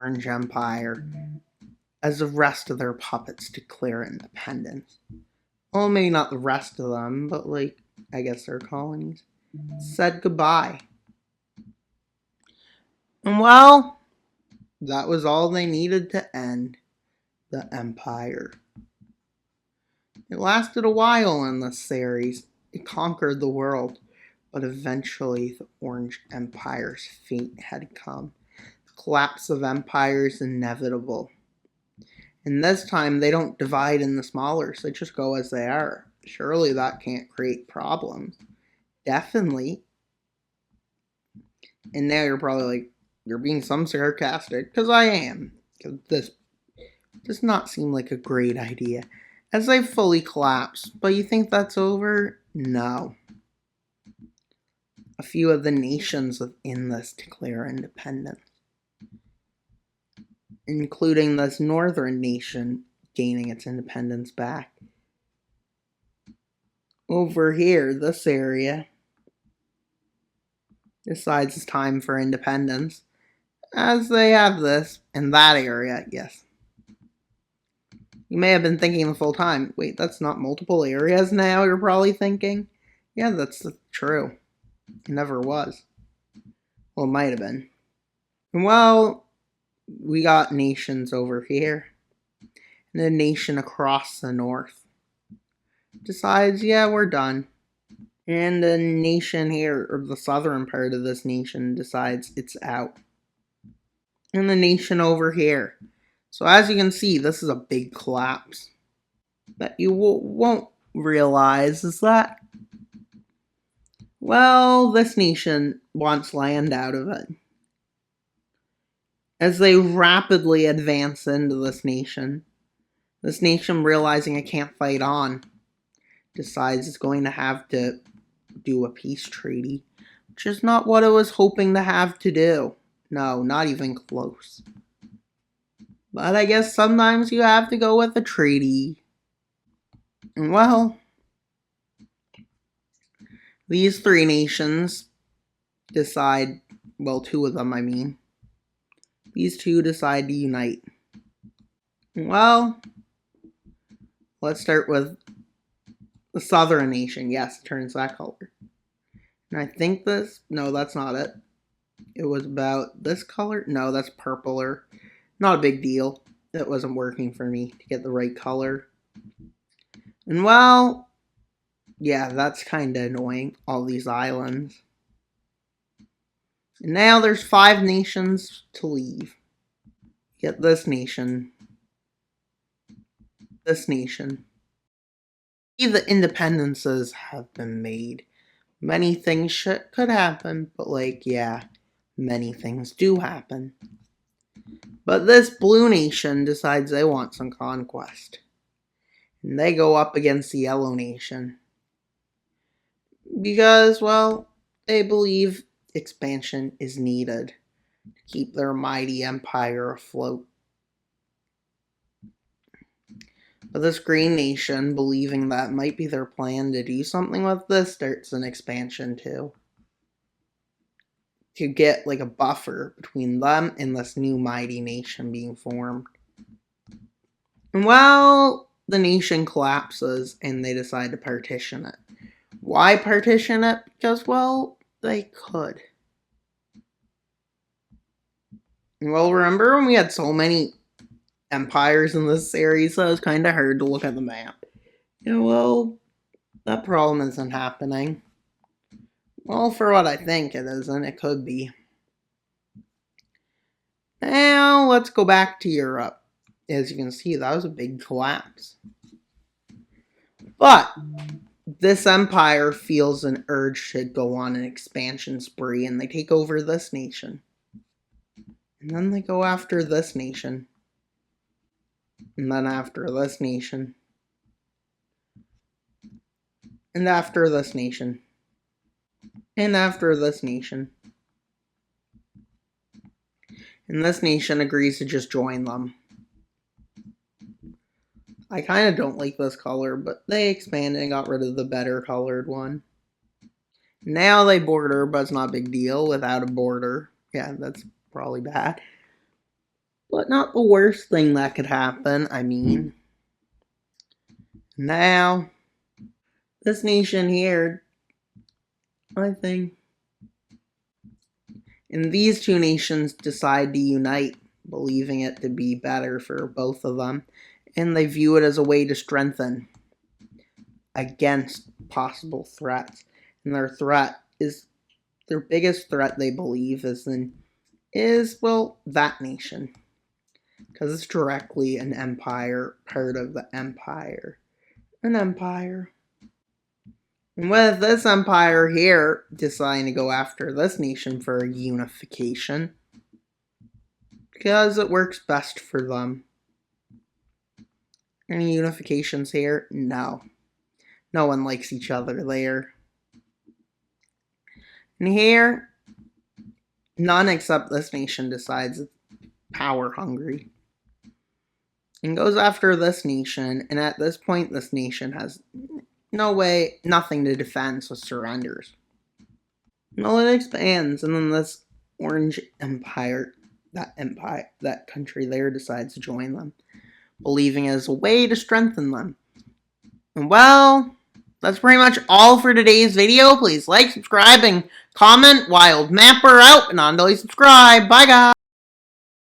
Orange Empire as the rest of their puppets declare independence. Well, maybe not the rest of them, but I guess their colonies said goodbye. And well, that was all they needed to end the empire. It lasted a while in this series. It conquered the world, but eventually the Orange Empire's fate had come. The collapse of empire is inevitable. And this time they don't divide into smaller, so they just go as they are. Surely that can't create problems. Definitely. And now you're probably like, you're being some sarcastic, because I am. Because this does not seem like a great idea. As they fully collapse, but you think that's over? No. A few of the nations within this declare independence, including this northern nation gaining its independence back. Over here, this area decides it's time for independence, as they have this in that area, yes. You may have been thinking the full time, wait, that's not multiple areas now, you're probably thinking? Yeah, that's true. It never was. Well, it might have been. Well, we got nations over here. And a nation across the north decides, yeah, we're done. And the nation here, or the southern part of this nation, decides it's out. And the nation over here. So as you can see, this is a big collapse. That you won't realize is that, well, this nation wants land out of it. As they rapidly advance into this nation realizing it can't fight on, decides it's going to have to do a peace treaty, which is not what it was hoping to have to do. No, not even close. But I guess sometimes you have to go with a treaty. And well, these three nations decide, well, two of them, I mean. These two decide to unite. Well, let's start with the southern nation. Yes, it turns that color. And I think no, that's not it. It was about this color. No, that's purpler. Not a big deal. It wasn't working for me to get the right color. And well, yeah, that's kind of annoying. All these islands. And now there's 5 nations to leave. Get this nation. This nation. The independences have been made. Many things could happen, but yeah, many things do happen. But this blue nation decides they want some conquest. And they go up against the yellow nation. Because, well, they believe expansion is needed to keep their mighty empire afloat. But this green nation, believing that might be their plan to do something with this, starts an expansion too. To get a buffer between them and this new mighty nation being formed. And well, the nation collapses and they decide to partition it. Why partition it? Because, well, they could. Well, remember when we had so many empires in this series, so it was kind of hard to look at the map. Yeah, well, that problem isn't happening. Well, for what I think it isn't, it could be. Now, let's go back to Europe. As you can see, that was a big collapse. But this empire feels an urge to go on an expansion spree, and they take over this nation. And then they go after this nation. And then after this nation. And after this nation. And after this nation. And this nation agrees to just join them. I kind of don't like this color, but they expanded and got rid of the better colored one. Now they border, but it's not a big deal without a border. Yeah, that's probably bad. but not the worst thing that could happen. I mean, now, this nation here, I think, and these two nations decide to unite, believing it to be better for both of them, and they view it as a way to strengthen against possible threats. And their biggest threat, they believe, is that nation, because it's directly an empire, part of the empire, an empire. And with this empire here deciding to go after this nation for unification, because it works best for them. Any unifications here? No. No one likes each other there. And here, none except this nation decides it's power hungry and goes after this nation, and at this point this nation has nothing to defend, so surrenders. Well, it expands, and then this orange empire, that country there decides to join them, believing it as a way to strengthen them. And well, that's pretty much all for today's video. Please like, subscribe, and comment. Wild Mapper out, and on to subscribe. Bye, guys.